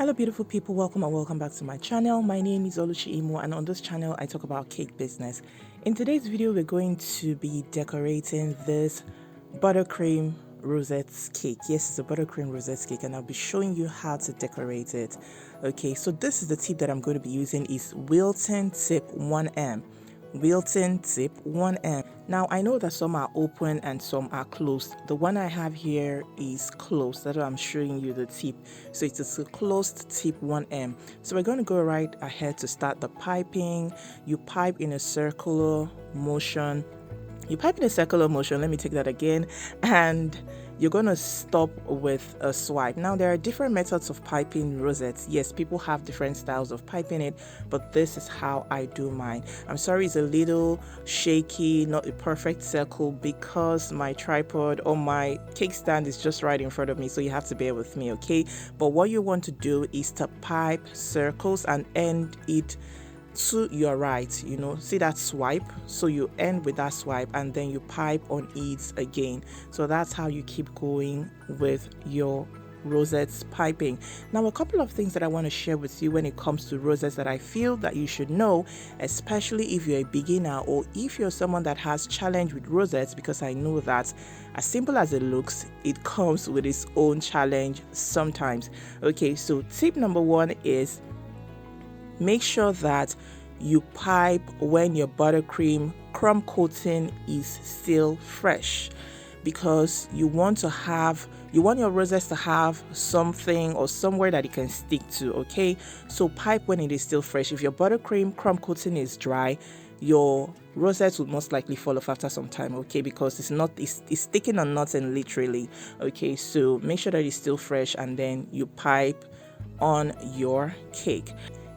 Hello beautiful people, welcome and welcome back to my channel. My name is Oluchi Imo, and on this channel I talk about cake business. In today's video we're going to be decorating this buttercream rosettes cake. Yes, it's a buttercream rosettes cake, and I'll be showing you how to decorate it. Okay, so this is the tip that I'm going to be using is Wilton tip 1M. Wilton tip 1M. Now I know that some are open and some are closed. The one I have here is closed. That's why I'm showing you the tip. So it's a closed tip 1M. So we're going to go right ahead to start the piping. You pipe in a circular motion. Let me take that again, and you're going to stop with a swipe. Now there are different methods of piping rosettes. Yes, people have different styles of piping it, but this is how I do mine. I'm sorry it's a little shaky, not a perfect circle, because my tripod or my cake stand is just right in front of me, so you have to bear with me, okay? But what you want to do is to pipe circles and end it to your right. See that swipe? So you end with that swipe and then you pipe on it again. So that's how you keep going with your rosettes piping. Now a couple of things that I want to share with you when it comes to rosettes that I feel that you should know, especially if you're a beginner or if you're someone that has challenge with rosettes, because I know that as simple as it looks, it comes with its own challenge sometimes. Okay, so tip number one is make sure that you pipe when your buttercream crumb coating is still fresh, because you want your rosettes to have something or somewhere that it can stick to. Okay, so pipe when it is still fresh. If your buttercream crumb coating is dry, your rosettes would most likely fall off after some time, okay, because it's sticking on nothing literally. Okay, so make sure that it's still fresh and then you pipe on your cake.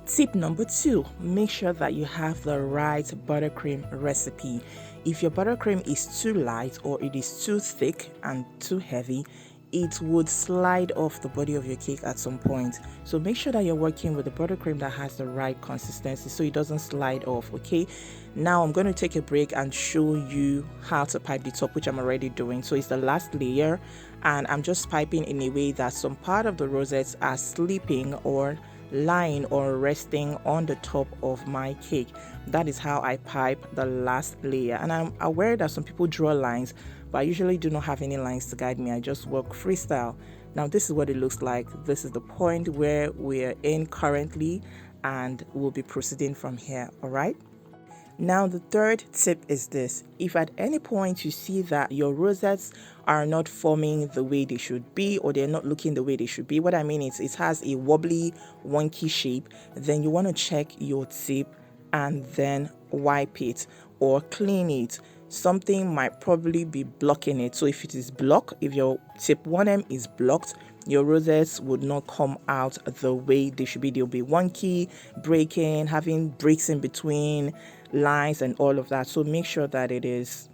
Tip number two, make sure that you have the right buttercream recipe. If your buttercream is too light or it is too thick and too heavy, it would slide off the body of your cake at some point. So make sure that you're working with the buttercream that has the right consistency so it doesn't slide off, okay? Now I'm going to take a break and show you how to pipe the top, which I'm already doing. So it's the last layer, and I'm just piping in a way that some part of the rosettes are sleeping or lying or resting on the top of my cake. That is how I pipe the last layer, and I'm aware that some people draw lines, but I usually do not have any lines to guide me. I just work freestyle. Now this is what it looks like. This is the point where we're in currently, and we'll be proceeding from here. All right. Now the third tip is this: if at any point you see that your rosettes are not forming the way they should be, or they're not looking the way they should be, what I mean is it has a wobbly, wonky shape, then you want to check your tip and then wipe it or clean it. Something might probably be blocking it. So if it is blocked, if your tip 1M is blocked, your rosettes would not come out the way they should be. They'll be wonky, breaking, having breaks in between lines and all of that. So make sure that it is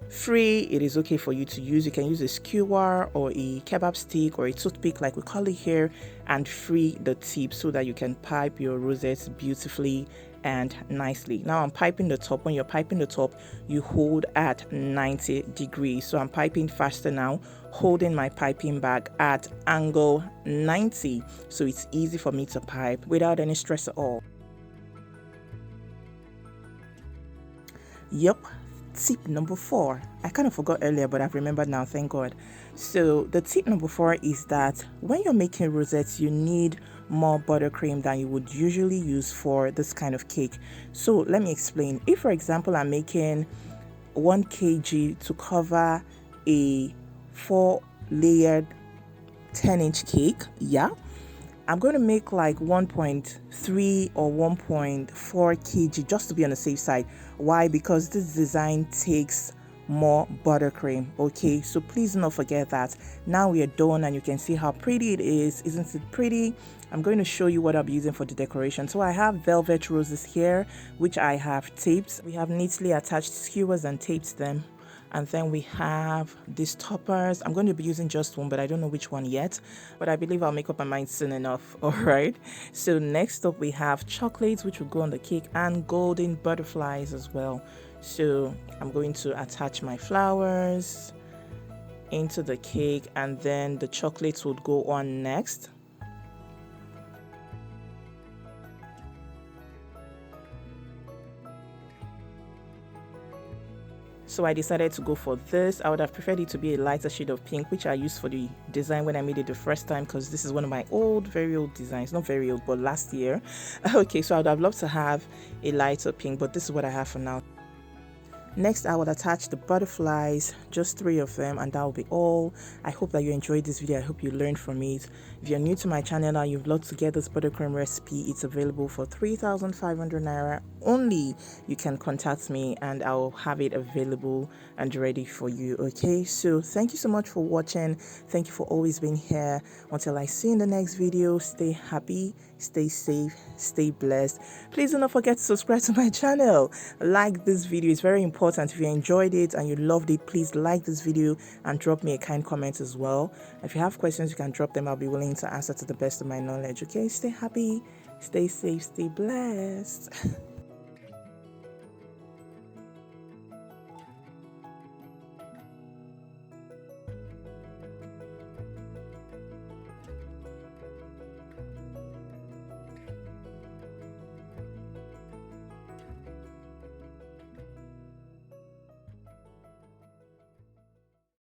free. It is okay for you to use. You can use a skewer or a kebab stick or a toothpick like we call it here, and free the tip so that you can pipe your rosettes beautifully and nicely. Now I'm piping the top. When you're piping the top, you hold at 90 degrees. So I'm piping faster now, holding my piping bag at angle 90, so it's easy for me to pipe without any stress at all. Yep. Tip number 4. I kind of forgot earlier, but I've remembered now, thank God. So the tip number 4 is that when you're making rosettes, you need more buttercream than you would usually use for this kind of cake. So let me explain. If, for example, I'm making 1 kg to cover a 4-layered 10-inch cake, yeah, I'm going to make like 1.3 or 1.4 kg just to be on the safe side. Why? Because this design takes more buttercream. Okay, so please do not forget that. Now we are done, and you can see how pretty it is. Isn't it pretty? I'm going to show you what I'll be using for the decoration. So I have velvet roses here, which I have taped. We have neatly attached skewers and taped them. And then we have these toppers. I'm going to be using just one, but I don't know which one yet. But I believe I'll make up my mind soon enough. All right. So next up we have chocolates, which will go on the cake, and golden butterflies as well. So I'm going to attach my flowers into the cake, and then the chocolates would go on next. so I decided to go for this. I would have preferred it to be a lighter shade of pink, which I used for the design when I made it the first time, because this is one of my very old designs. Not very old, but last year. Okay, so I would have loved to have a lighter pink, but this is what I have for now. Next, I will attach the butterflies, just 3 of them, and that will be all. I hope that you enjoyed this video. I hope you learned from it. If you're new to my channel and you'd love to get this buttercream recipe, it's available for 3,500 naira only. You can contact me and I'll have it available and ready for you. Okay, so thank you so much for watching. Thank you for always being here. Until I see you in the next video, stay happy, stay safe, stay blessed. Please do not forget to subscribe to my channel. Like this video, it's very important. If you enjoyed it and you loved it, please like this video and drop me a kind comment as well. If you have questions, you can drop them. I'll be willing to answer to the best of my knowledge. Okay, stay happy, stay safe, stay blessed.